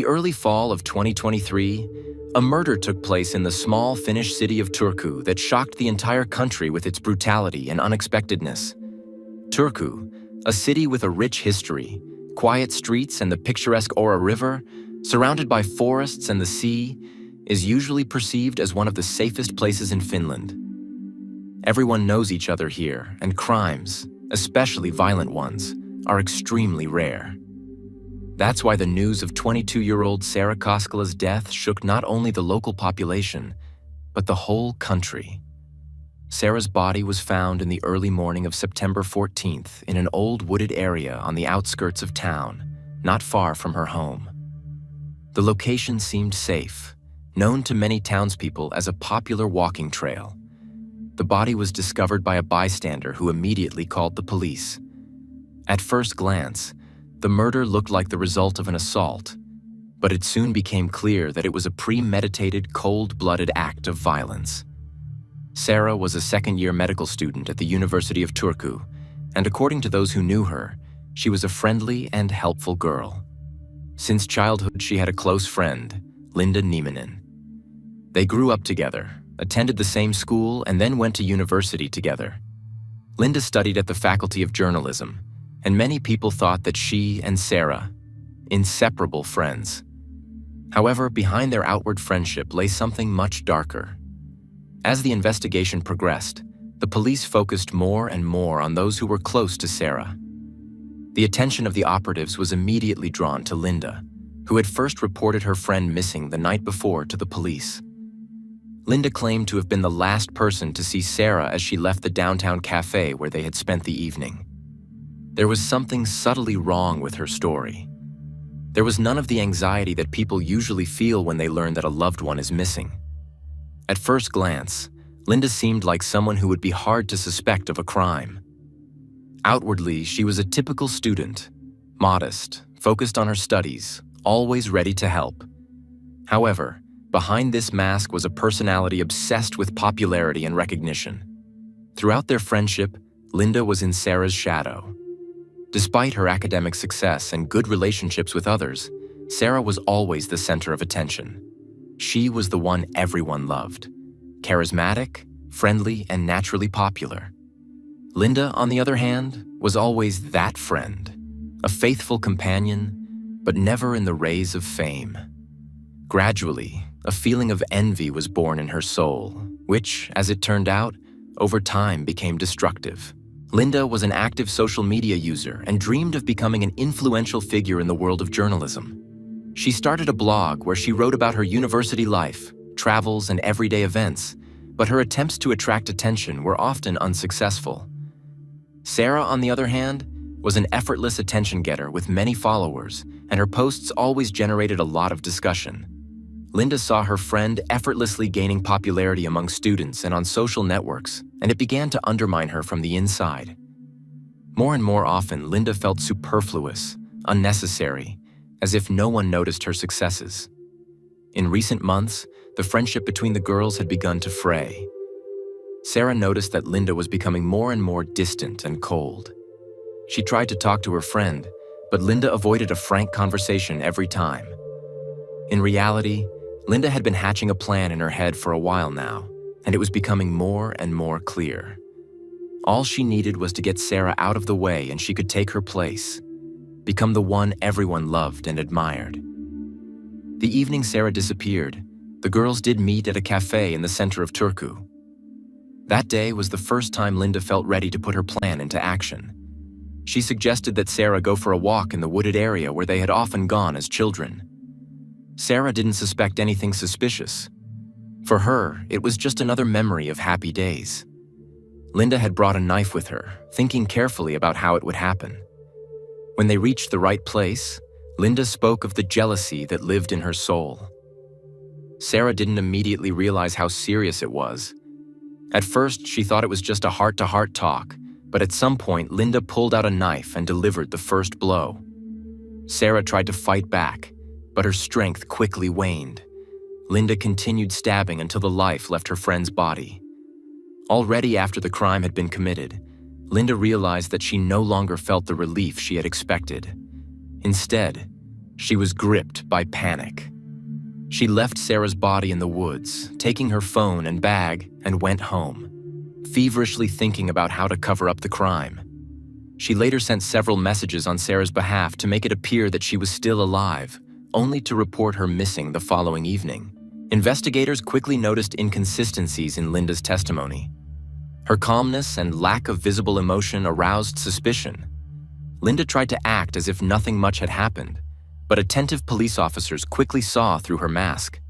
the early fall of 2023, a murder took place in the small Finnish city of Turku that shocked the entire country with its brutality and unexpectedness. Turku, a city with a rich history, quiet streets and the picturesque Ora River, surrounded by forests and the sea, is usually perceived as one of the safest places in Finland. Everyone knows each other here, and crimes, especially violent ones, are extremely rare. That's why the news of 22-year-old Sarah Koskela's death shook not only the local population, but the whole country. Sarah's body was found in the early morning of September 14th in an old wooded area on the outskirts of town, not far from her home. The location seemed safe, known to many townspeople as a popular walking trail. The body was discovered by a bystander who immediately called the police. At first glance, the murder looked like the result of an assault, but it soon became clear that it was a premeditated, cold-blooded act of violence. Sarah was a second-year medical student at the University of Turku, and according to those who knew her, she was a friendly and helpful girl. Since childhood, she had a close friend, Linda Nieminen. They grew up together, attended the same school, and then went to university together. Linda studied at the Faculty of Journalism, and many people thought that she and Sarah, inseparable friends. However, behind their outward friendship lay something much darker. As the investigation progressed, the police focused more and more on those who were close to Sarah. The attention of the operatives was immediately drawn to Linda, who had first reported her friend missing the night before to the police. Linda claimed to have been the last person to see Sarah as she left the downtown cafe where they had spent the evening. There was something subtly wrong with her story. There was none of the anxiety that people usually feel when they learn that a loved one is missing. At first glance, Linda seemed like someone who would be hard to suspect of a crime. Outwardly, she was a typical student, modest, focused on her studies, always ready to help. However, behind this mask was a personality obsessed with popularity and recognition. Throughout their friendship, Linda was in Sarah's shadow. Despite her academic success and good relationships with others, Sarah was always the center of attention. She was the one everyone loved, charismatic, friendly, and naturally popular. Linda, on the other hand, was always that friend, a faithful companion, but never in the rays of fame. Gradually, a feeling of envy was born in her soul, which, as it turned out, over time became destructive. Linda was an active social media user and dreamed of becoming an influential figure in the world of journalism. She started a blog where she wrote about her university life, travels, and everyday events, but her attempts to attract attention were often unsuccessful. Sarah, on the other hand, was an effortless attention-getter with many followers, and her posts always generated a lot of discussion. Linda saw her friend effortlessly gaining popularity among students and on social networks, and it began to undermine her from the inside. More and more often, Linda felt superfluous, unnecessary, as if no one noticed her successes. In recent months, the friendship between the girls had begun to fray. Sarah noticed that Linda was becoming more and more distant and cold. She tried to talk to her friend, but Linda avoided a frank conversation every time. In reality, Linda had been hatching a plan in her head for a while now, and it was becoming more and more clear. All she needed was to get Sarah out of the way and she could take her place, become the one everyone loved and admired. The evening Sarah disappeared, the girls did meet at a cafe in the center of Turku. That day was the first time Linda felt ready to put her plan into action. She suggested that Sarah go for a walk in the wooded area where they had often gone as children. Sarah didn't suspect anything suspicious. For her, it was just another memory of happy days. Linda had brought a knife with her, thinking carefully about how it would happen. When they reached the right place, Linda spoke of the jealousy that lived in her soul. Sarah didn't immediately realize how serious it was. At first, she thought it was just a heart-to-heart talk, but at some point, Linda pulled out a knife and delivered the first blow. Sarah tried to fight back, but her strength quickly waned. Linda continued stabbing until the life left her friend's body. Already after the crime had been committed, Linda realized that she no longer felt the relief she had expected. Instead, She was gripped by panic. She left Sarah's body in the woods, taking her phone and bag, and went home, feverishly thinking about how to cover up the crime. She later sent several messages on Sarah's behalf to make it appear that she was still alive, only to report her missing the following evening. Investigators quickly noticed inconsistencies in Linda's testimony. Her calmness and lack of visible emotion aroused suspicion. Linda tried to act as if nothing much had happened, but attentive police officers quickly saw through her mask.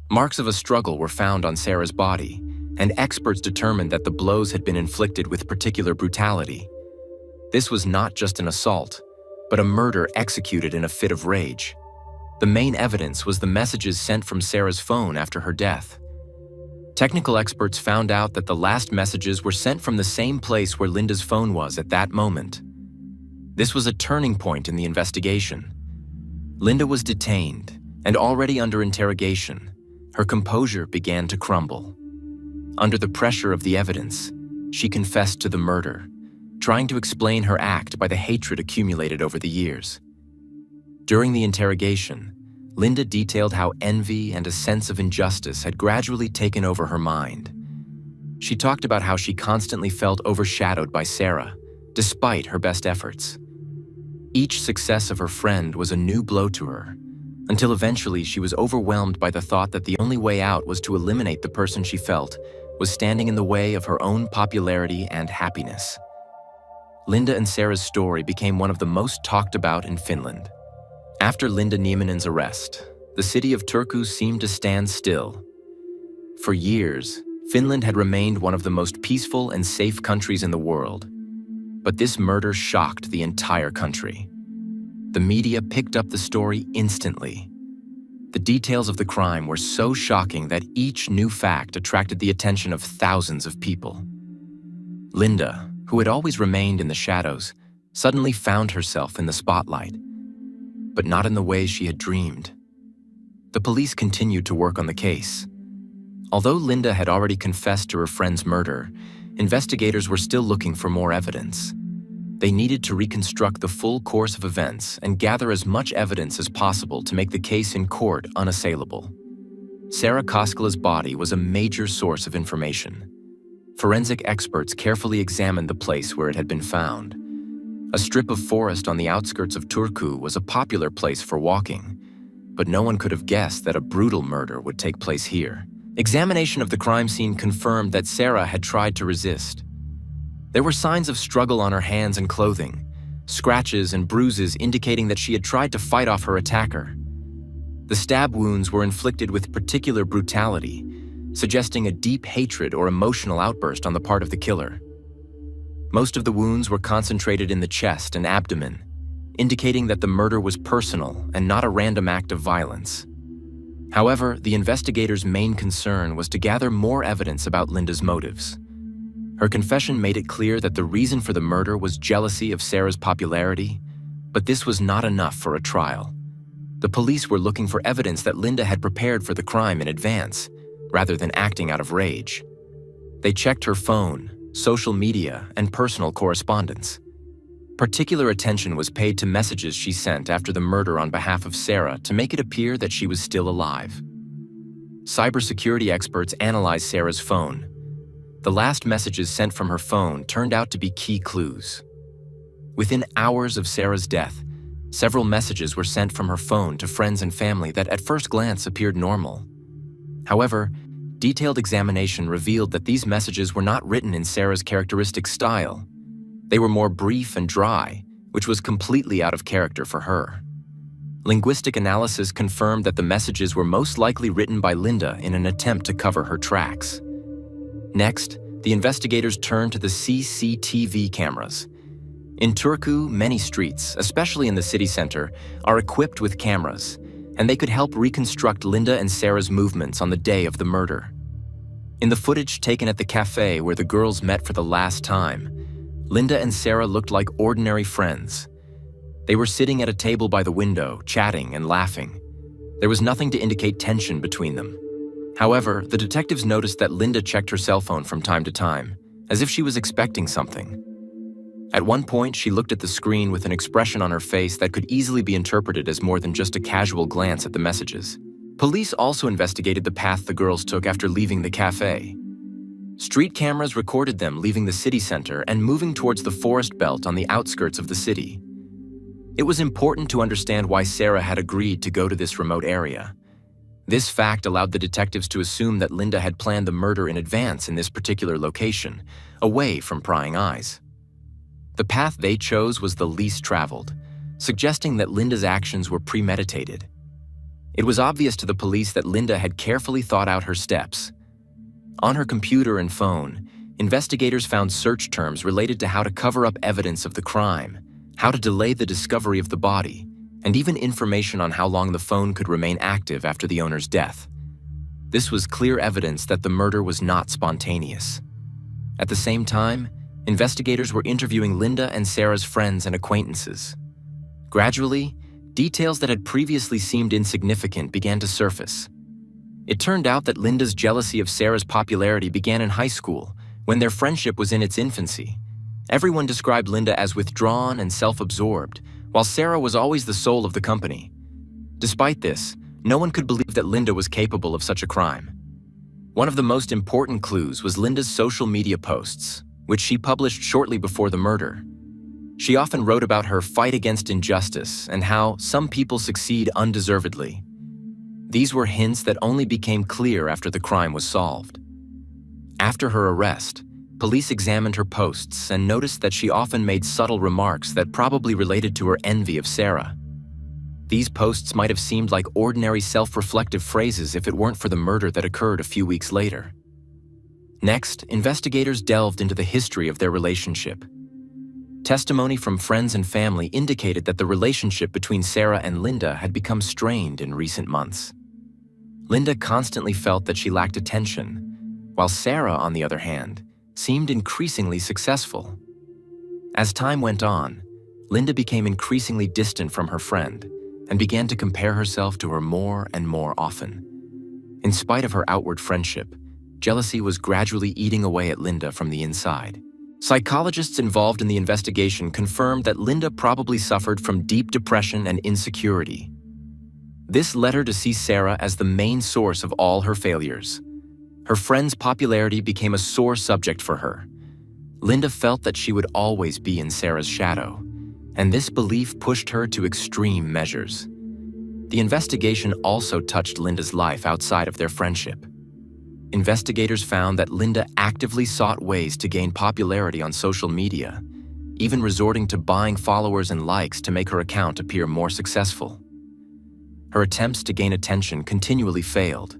Marks of a struggle were found on Sarah's body, and experts determined that the blows had been inflicted with particular brutality. This was not just an assault, but a murder executed in a fit of rage. The main evidence was the messages sent from Sarah's phone after her death. Technical experts found out that the last messages were sent from the same place where Linda's phone was at that moment. This was a turning point in the investigation. Linda was detained, and already under interrogation, her composure began to crumble. Under the pressure of the evidence, she confessed to the murder, trying to explain her act by the hatred accumulated over the years. During the interrogation, Linda detailed how envy and a sense of injustice had gradually taken over her mind. She talked about how she constantly felt overshadowed by Sarah, despite her best efforts. Each success of her friend was a new blow to her, until eventually she was overwhelmed by the thought that the only way out was to eliminate the person she felt was standing in the way of her own popularity and happiness. Linda and Sarah's story became one of the most talked about in Finland. After Linda Nieminen's arrest, the city of Turku seemed to stand still. For years, Finland had remained one of the most peaceful and safe countries in the world. But this murder shocked the entire country. The media picked up the story instantly. The details of the crime were so shocking that each new fact attracted the attention of thousands of people. Linda, who had always remained in the shadows, suddenly found herself in the spotlight, but not in the way she had dreamed. The police continued to work on the case. Although Linda had already confessed to her friend's murder, investigators were still looking for more evidence. They needed to reconstruct the full course of events and gather as much evidence as possible to make the case in court unassailable. Sarah Koskela's body was a major source of information. Forensic experts carefully examined the place where it had been found. A strip of forest on the outskirts of Turku was a popular place for walking, but no one could have guessed that a brutal murder would take place here. Examination of the crime scene confirmed that Sarah had tried to resist. There were signs of struggle on her hands and clothing, scratches and bruises indicating that she had tried to fight off her attacker. The stab wounds were inflicted with particular brutality, suggesting a deep hatred or emotional outburst on the part of the killer. Most of the wounds were concentrated in the chest and abdomen, indicating that the murder was personal and not a random act of violence. However, the investigators' main concern was to gather more evidence about Linda's motives. Her confession made it clear that the reason for the murder was jealousy of Sarah's popularity, but this was not enough for a trial. The police were looking for evidence that Linda had prepared for the crime in advance, rather than acting out of rage. They checked her phone, social media, and personal correspondence. Particular attention was paid to messages she sent after the murder on behalf of Sarah to make it appear that she was still alive. Cybersecurity experts analyzed Sarah's phone. The last messages sent from her phone turned out to be key clues. Within hours of Sarah's death, several messages were sent from her phone to friends and family that at first glance appeared normal. However, detailed examination revealed that these messages were not written in Sarah's characteristic style. They were more brief and dry, which was completely out of character for her. Linguistic analysis confirmed that the messages were most likely written by Linda in an attempt to cover her tracks. Next, the investigators turned to the CCTV cameras. In Turku, many streets, especially in the city center, are equipped with cameras, and they could help reconstruct Linda and Sarah's movements on the day of the murder. In the footage taken at the cafe where the girls met for the last time, Linda and Sarah looked like ordinary friends. They were sitting at a table by the window, chatting and laughing. There was nothing to indicate tension between them. However, the detectives noticed that Linda checked her cell phone from time to time, as if she was expecting something. At one point, she looked at the screen with an expression on her face that could easily be interpreted as more than just a casual glance at the messages. Police also investigated the path the girls took after leaving the cafe. Street cameras recorded them leaving the city center and moving towards the forest belt on the outskirts of the city. It was important to understand why Sarah had agreed to go to this remote area. This fact allowed the detectives to assume that Linda had planned the murder in advance in this particular location, away from prying eyes. The path they chose was the least traveled, suggesting that Linda's actions were premeditated. It was obvious to the police that Linda had carefully thought out her steps. On her computer and phone, investigators found search terms related to how to cover up evidence of the crime, how to delay the discovery of the body, and even information on how long the phone could remain active after the owner's death. This was clear evidence that the murder was not spontaneous. At the same time, investigators were interviewing Linda and Sarah's friends and acquaintances. Gradually, details that had previously seemed insignificant began to surface. It turned out that Linda's jealousy of Sarah's popularity began in high school, when their friendship was in its infancy. Everyone described Linda as withdrawn and self-absorbed, while Sarah was always the soul of the company. Despite this, no one could believe that Linda was capable of such a crime. One of the most important clues was Linda's social media posts, which she published shortly before the murder. She often wrote about her fight against injustice and how some people succeed undeservedly. These were hints that only became clear after the crime was solved. After her arrest, police examined her posts and noticed that she often made subtle remarks that probably related to her envy of Sarah. These posts might have seemed like ordinary self-reflective phrases if it weren't for the murder that occurred a few weeks later. Next, investigators delved into the history of their relationship. Testimony from friends and family indicated that the relationship between Sarah and Linda had become strained in recent months. Linda constantly felt that she lacked attention, while Sarah, on the other hand, seemed increasingly successful. As time went on, Linda became increasingly distant from her friend and began to compare herself to her more and more often. In spite of her outward friendship, jealousy was gradually eating away at Linda from the inside. Psychologists involved in the investigation confirmed that Linda probably suffered from deep depression and insecurity. This led her to see Sarah as the main source of all her failures. Her friend's popularity became a sore subject for her. Linda felt that she would always be in Sarah's shadow, and this belief pushed her to extreme measures. The investigation also touched Linda's life outside of their friendship. Investigators found that Linda actively sought ways to gain popularity on social media, even resorting to buying followers and likes to make her account appear more successful. Her attempts to gain attention continually failed,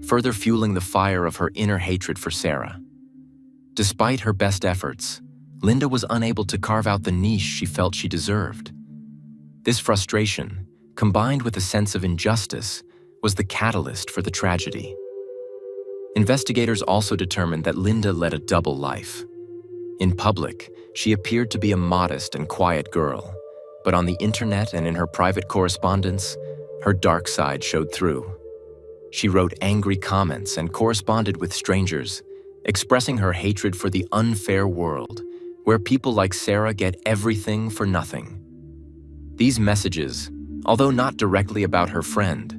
further fueling the fire of her inner hatred for Sarah. Despite her best efforts, Linda was unable to carve out the niche she felt she deserved. This frustration, combined with a sense of injustice, was the catalyst for the tragedy. Investigators also determined that Linda led a double life. In public, she appeared to be a modest and quiet girl, but on the internet and in her private correspondence, her dark side showed through. She wrote angry comments and corresponded with strangers, expressing her hatred for the unfair world, where people like Sarah get everything for nothing. These messages, although not directly about her friend,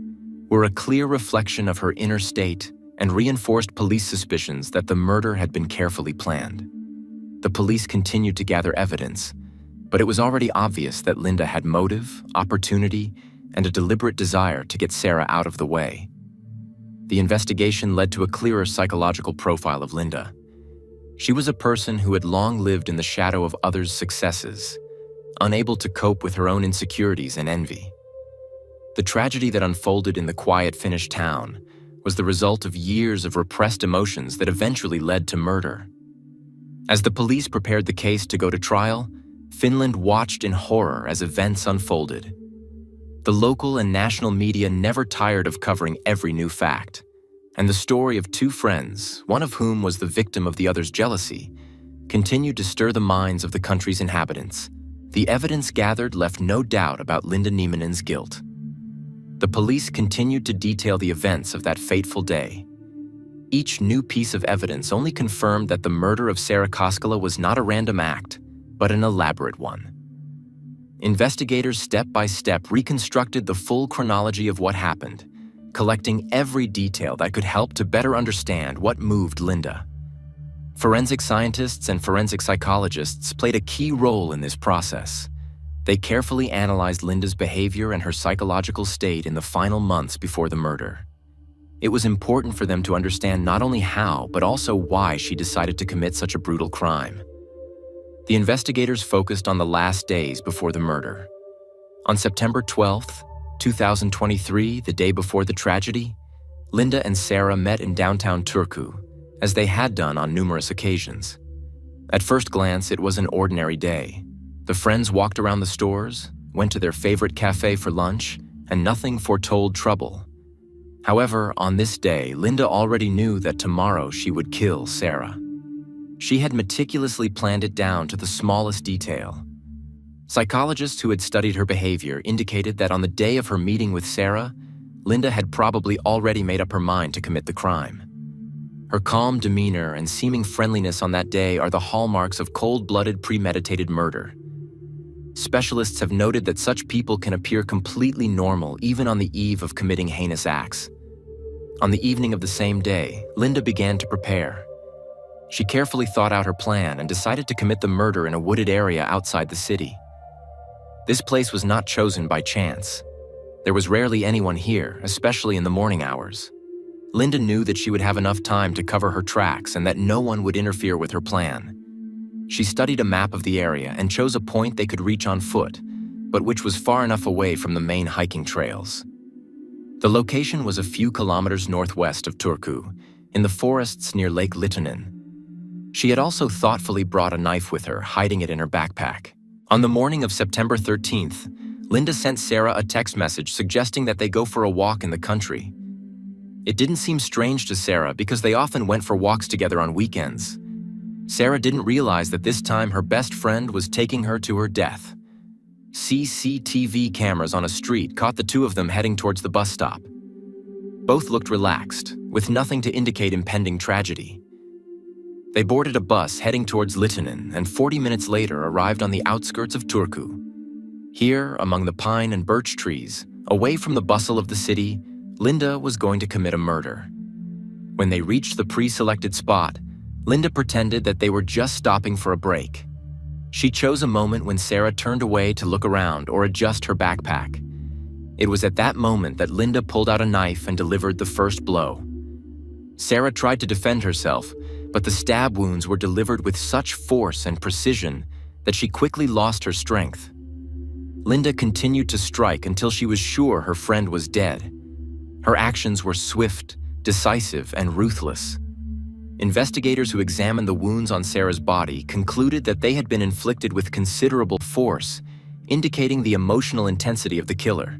were a clear reflection of her inner state and reinforced police suspicions that the murder had been carefully planned. The police continued to gather evidence, but it was already obvious that Linda had motive, opportunity, and a deliberate desire to get Sarah out of the way. The investigation led to a clearer psychological profile of Linda. She was a person who had long lived in the shadow of others' successes, unable to cope with her own insecurities and envy. The tragedy that unfolded in the quiet Finnish town was the result of years of repressed emotions that eventually led to murder. As the police prepared the case to go to trial, Finland watched in horror as events unfolded. The local and national media never tired of covering every new fact, and the story of two friends, one of whom was the victim of the other's jealousy, continued to stir the minds of the country's inhabitants. The evidence gathered left no doubt about Linda Nieminen's guilt. The police continued to detail the events of that fateful day. Each new piece of evidence only confirmed that the murder of Sarah Koskela was not a random act, but an elaborate one. Investigators step by step reconstructed the full chronology of what happened, collecting every detail that could help to better understand what moved Linda. Forensic scientists and forensic psychologists played a key role in this process. They carefully analyzed Linda's behavior and her psychological state in the final months before the murder. It was important for them to understand not only how, but also why she decided to commit such a brutal crime. The investigators focused on the last days before the murder. On September 12th, 2023, the day before the tragedy, Linda and Sarah met in downtown Turku, as they had done on numerous occasions. At first glance, it was an ordinary day. The friends walked around the stores, went to their favorite cafe for lunch, and nothing foretold trouble. However, on this day, Linda already knew that tomorrow she would kill Sarah. She had meticulously planned it down to the smallest detail. Psychologists who had studied her behavior indicated that on the day of her meeting with Sarah, Linda had probably already made up her mind to commit the crime. Her calm demeanor and seeming friendliness on that day are the hallmarks of cold-blooded, premeditated murder. Specialists have noted that such people can appear completely normal even on the eve of committing heinous acts. On the evening of the same day, Linda began to prepare. She carefully thought out her plan and decided to commit the murder in a wooded area outside the city. This place was not chosen by chance. There was rarely anyone here, especially in the morning hours. Linda knew that she would have enough time to cover her tracks and that no one would interfere with her plan. She studied a map of the area and chose a point they could reach on foot, but which was far enough away from the main hiking trails. The location was a few kilometers northwest of Turku, in the forests near Lake Littonen. She had also thoughtfully brought a knife with her, hiding it in her backpack. On the morning of September 13th, Linda sent Sarah a text message suggesting that they go for a walk in the country. It didn't seem strange to Sarah because they often went for walks together on weekends. Sarah didn't realize that this time her best friend was taking her to her death. CCTV cameras on a street caught the two of them heading towards the bus stop. Both looked relaxed, with nothing to indicate impending tragedy. They boarded a bus heading towards Littonen and 40 minutes later arrived on the outskirts of Turku. Here, among the pine and birch trees, away from the bustle of the city, Linda was going to commit a murder. When they reached the pre-selected spot, Linda pretended that they were just stopping for a break. She chose a moment when Sarah turned away to look around or adjust her backpack. It was at that moment that Linda pulled out a knife and delivered the first blow. Sarah tried to defend herself, but the stab wounds were delivered with such force and precision that she quickly lost her strength. Linda continued to strike until she was sure her friend was dead. Her actions were swift, decisive, and ruthless. Investigators who examined the wounds on Sarah's body concluded that they had been inflicted with considerable force, indicating the emotional intensity of the killer.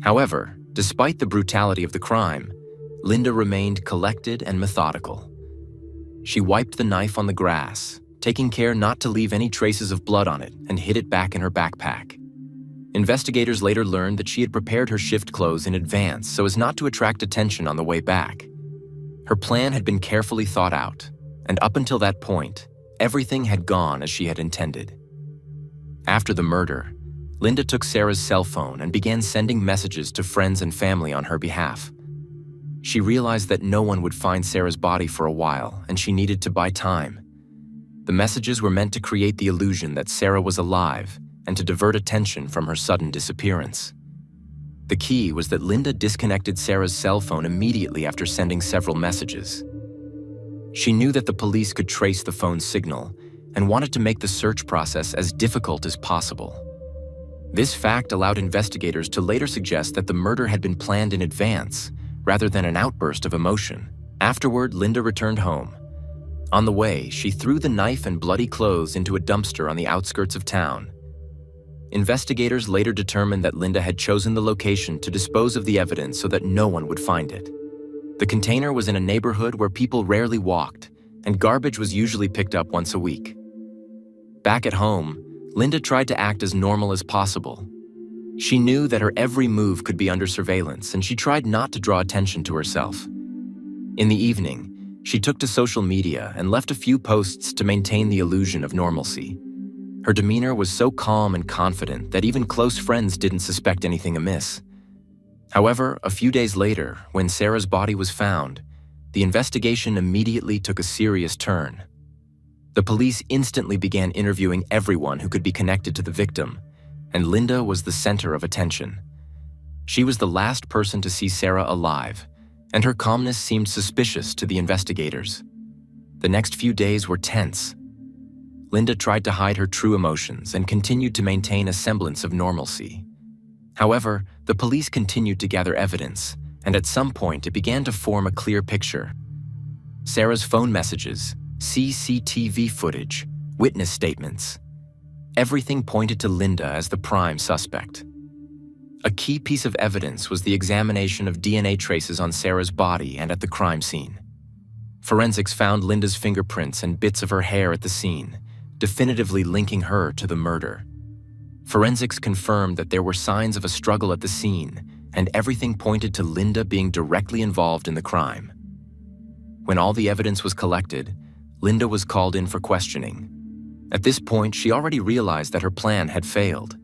However, despite the brutality of the crime, Linda remained collected and methodical. She wiped the knife on the grass, taking care not to leave any traces of blood on it, and hid it back in her backpack. Investigators later learned that she had prepared her shift clothes in advance so as not to attract attention on the way back. Her plan had been carefully thought out, and up until that point, everything had gone as she had intended. After the murder, Linda took Sarah's cell phone and began sending messages to friends and family on her behalf. She realized that no one would find Sarah's body for a while, and she needed to buy time. The messages were meant to create the illusion that Sarah was alive and to divert attention from her sudden disappearance. The key was that Linda disconnected Sarah's cell phone immediately after sending several messages. She knew that the police could trace the phone's signal and wanted to make the search process as difficult as possible. This fact allowed investigators to later suggest that the murder had been planned in advance, rather than an outburst of emotion. Afterward, Linda returned home. On the way, she threw the knife and bloody clothes into a dumpster on the outskirts of town. Investigators later determined that Linda had chosen the location to dispose of the evidence so that no one would find it. The container was in a neighborhood where people rarely walked, and garbage was usually picked up once a week. Back at home, Linda tried to act as normal as possible. She knew that her every move could be under surveillance, and she tried not to draw attention to herself. In the evening, she took to social media and left a few posts to maintain the illusion of normalcy. Her demeanor was so calm and confident that even close friends didn't suspect anything amiss. However, a few days later, when Sarah's body was found, the investigation immediately took a serious turn. The police instantly began interviewing everyone who could be connected to the victim, and Linda was the center of attention. She was the last person to see Sarah alive, and her calmness seemed suspicious to the investigators. The next few days were tense. Linda tried to hide her true emotions and continued to maintain a semblance of normalcy. However, the police continued to gather evidence, and at some point it began to form a clear picture. Sarah's phone messages, CCTV footage, witness statements. Everything pointed to Linda as the prime suspect. A key piece of evidence was the examination of DNA traces on Sarah's body and at the crime scene. Forensics found Linda's fingerprints and bits of her hair at the scene, definitively linking her to the murder. Forensics confirmed that there were signs of a struggle at the scene, and everything pointed to Linda being directly involved in the crime. When all the evidence was collected, Linda was called in for questioning. At this point, she already realized that her plan had failed.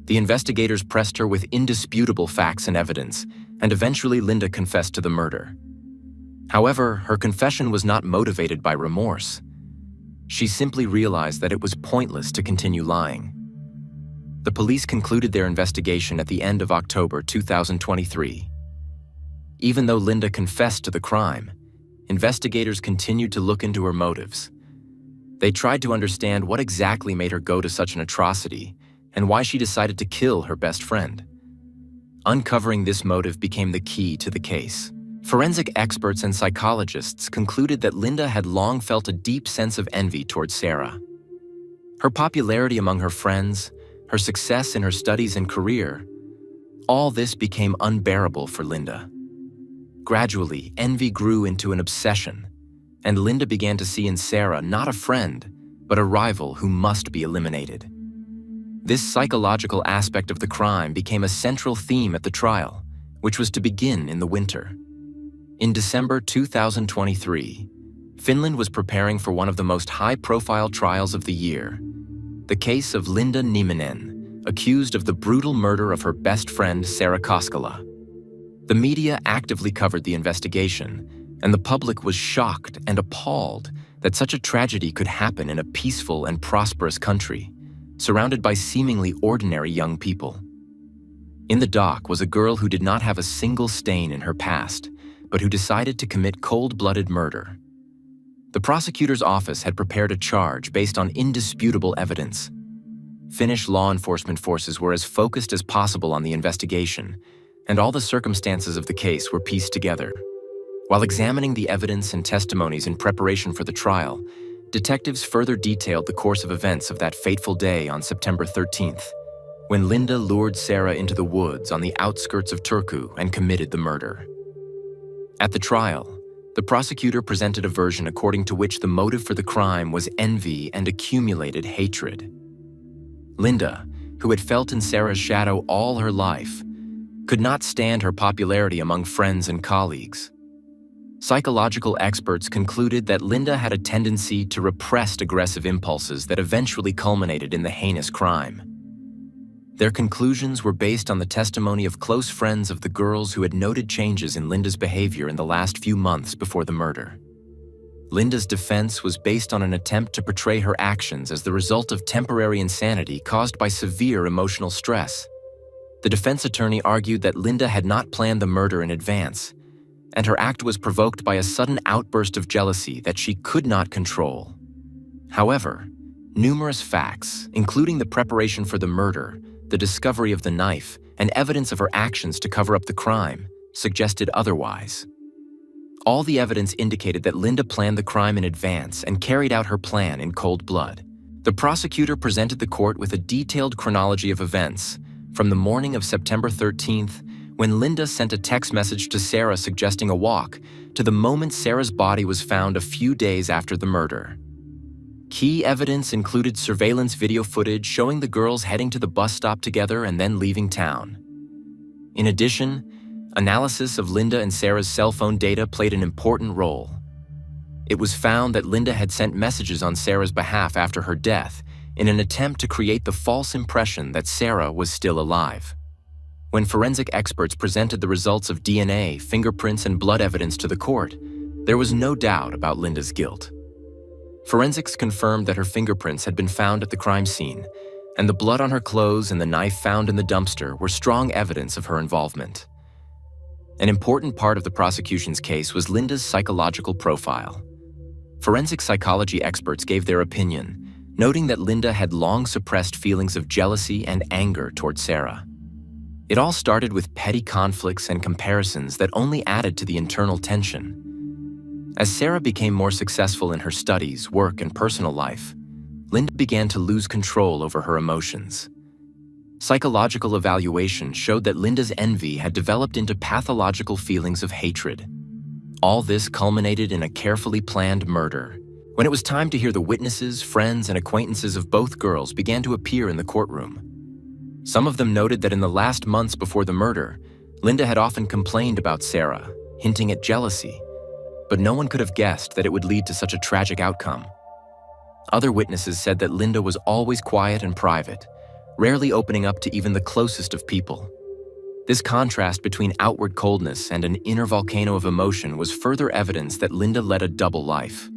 The investigators pressed her with indisputable facts and evidence, and eventually Linda confessed to the murder. However, her confession was not motivated by remorse. She simply realized that it was pointless to continue lying. The police concluded their investigation at the end of October 2023. Even though Linda confessed to the crime, investigators continued to look into her motives. They tried to understand what exactly made her go to such an atrocity and why she decided to kill her best friend. Uncovering this motive became the key to the case. Forensic experts and psychologists concluded that Linda had long felt a deep sense of envy towards Sarah. Her popularity among her friends, her success in her studies and career, all this became unbearable for Linda. Gradually, envy grew into an obsession, and Linda began to see in Sarah not a friend, but a rival who must be eliminated. This psychological aspect of the crime became a central theme at the trial, which was to begin in the winter. In December 2023, Finland was preparing for one of the most high-profile trials of the year, the case of Linda Nieminen, accused of the brutal murder of her best friend Sarah Koskela. The media actively covered the investigation, and the public was shocked and appalled that such a tragedy could happen in a peaceful and prosperous country, surrounded by seemingly ordinary young people. In the dock was a girl who did not have a single stain in her past, but who decided to commit cold-blooded murder. The prosecutor's office had prepared a charge based on indisputable evidence. Finnish law enforcement forces were as focused as possible on the investigation, and all the circumstances of the case were pieced together. While examining the evidence and testimonies in preparation for the trial, detectives further detailed the course of events of that fateful day on September 13th, when Linda lured Sarah into the woods on the outskirts of Turku and committed the murder. At the trial, the prosecutor presented a version according to which the motive for the crime was envy and accumulated hatred. Linda, who had felt in Sarah's shadow all her life, could not stand her popularity among friends and colleagues. Psychological experts concluded that Linda had a tendency to repress aggressive impulses that eventually culminated in the heinous crime. Their conclusions were based on the testimony of close friends of the girls who had noted changes in Linda's behavior in the last few months before the murder. Linda's defense was based on an attempt to portray her actions as the result of temporary insanity caused by severe emotional stress. The defense attorney argued that Linda had not planned the murder in advance, and her act was provoked by a sudden outburst of jealousy that she could not control. However, numerous facts, including the preparation for the murder, the discovery of the knife, and evidence of her actions to cover up the crime, suggested otherwise. All the evidence indicated that Linda planned the crime in advance and carried out her plan in cold blood. The prosecutor presented the court with a detailed chronology of events, from the morning of September 13th, when Linda sent a text message to Sarah suggesting a walk, to the moment Sarah's body was found a few days after the murder. Key evidence included surveillance video footage showing the girls heading to the bus stop together and then leaving town. In addition, analysis of Linda and Sarah's cell phone data played an important role. It was found that Linda had sent messages on Sarah's behalf after her death, in an attempt to create the false impression that Sarah was still alive. When forensic experts presented the results of DNA, fingerprints, and blood evidence to the court, there was no doubt about Linda's guilt. Forensics confirmed that her fingerprints had been found at the crime scene, and the blood on her clothes and the knife found in the dumpster were strong evidence of her involvement. An important part of the prosecution's case was Linda's psychological profile. Forensic psychology experts gave their opinion, noting that Linda had long suppressed feelings of jealousy and anger toward Sarah. It all started with petty conflicts and comparisons that only added to the internal tension. As Sarah became more successful in her studies, work, and personal life, Linda began to lose control over her emotions. Psychological evaluation showed that Linda's envy had developed into pathological feelings of hatred. All this culminated in a carefully planned murder. When it was time to hear the witnesses, friends, and acquaintances of both girls began to appear in the courtroom. Some of them noted that in the last months before the murder, Linda had often complained about Sarah, hinting at jealousy, but no one could have guessed that it would lead to such a tragic outcome. Other witnesses said that Linda was always quiet and private, rarely opening up to even the closest of people. This contrast between outward coldness and an inner volcano of emotion was further evidence that Linda led a double life.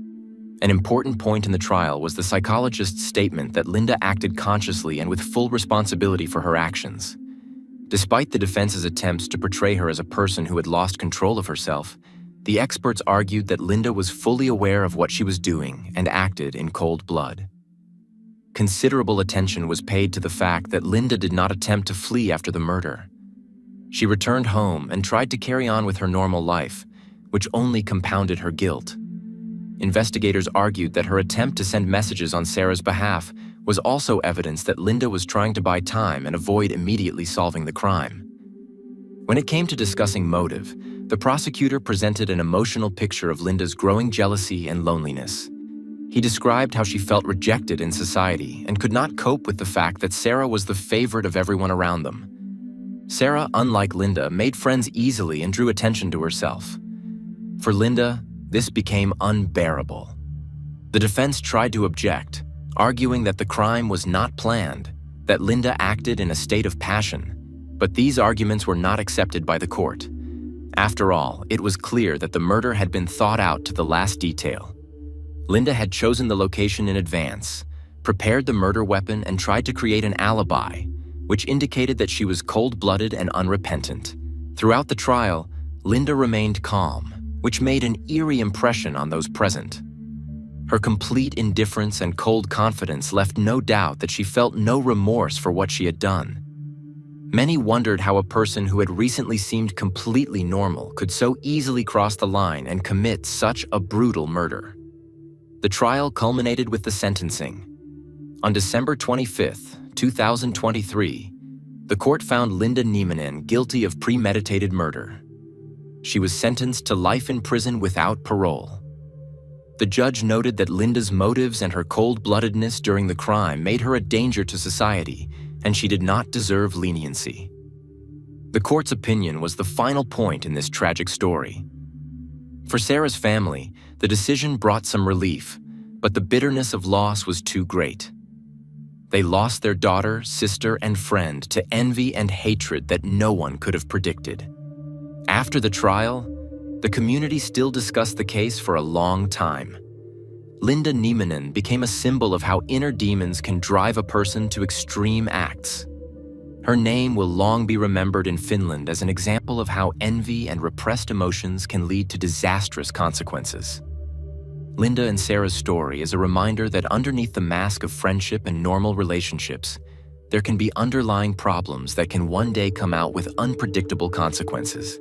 An important point in the trial was the psychologist's statement that Linda acted consciously and with full responsibility for her actions. Despite the defense's attempts to portray her as a person who had lost control of herself, the experts argued that Linda was fully aware of what she was doing and acted in cold blood. Considerable attention was paid to the fact that Linda did not attempt to flee after the murder. She returned home and tried to carry on with her normal life, which only compounded her guilt. Investigators argued that her attempt to send messages on Sarah's behalf was also evidence that Linda was trying to buy time and avoid immediately solving the crime. When it came to discussing motive, the prosecutor presented an emotional picture of Linda's growing jealousy and loneliness. He described how she felt rejected in society and could not cope with the fact that Sarah was the favorite of everyone around them. Sarah, unlike Linda, made friends easily and drew attention to herself. For Linda, this became unbearable. The defense tried to object, arguing that the crime was not planned, that Linda acted in a state of passion, but these arguments were not accepted by the court. After all, it was clear that the murder had been thought out to the last detail. Linda had chosen the location in advance, prepared the murder weapon, and tried to create an alibi, which indicated that she was cold-blooded and unrepentant. Throughout the trial, Linda remained calm, which made an eerie impression on those present. Her complete indifference and cold confidence left no doubt that she felt no remorse for what she had done. Many wondered how a person who had recently seemed completely normal could so easily cross the line and commit such a brutal murder. The trial culminated with the sentencing. On December 25, 2023, the court found Linda Nieminen guilty of premeditated murder. She was sentenced to life in prison without parole. The judge noted that Linda's motives and her cold-bloodedness during the crime made her a danger to society, and she did not deserve leniency. The court's opinion was the final point in this tragic story. For Sarah's family, the decision brought some relief, but the bitterness of loss was too great. They lost their daughter, sister, and friend to envy and hatred that no one could have predicted. After the trial, the community still discussed the case for a long time. Linda Nieminen became a symbol of how inner demons can drive a person to extreme acts. Her name will long be remembered in Finland as an example of how envy and repressed emotions can lead to disastrous consequences. Linda and Sarah's story is a reminder that underneath the mask of friendship and normal relationships, there can be underlying problems that can one day come out with unpredictable consequences.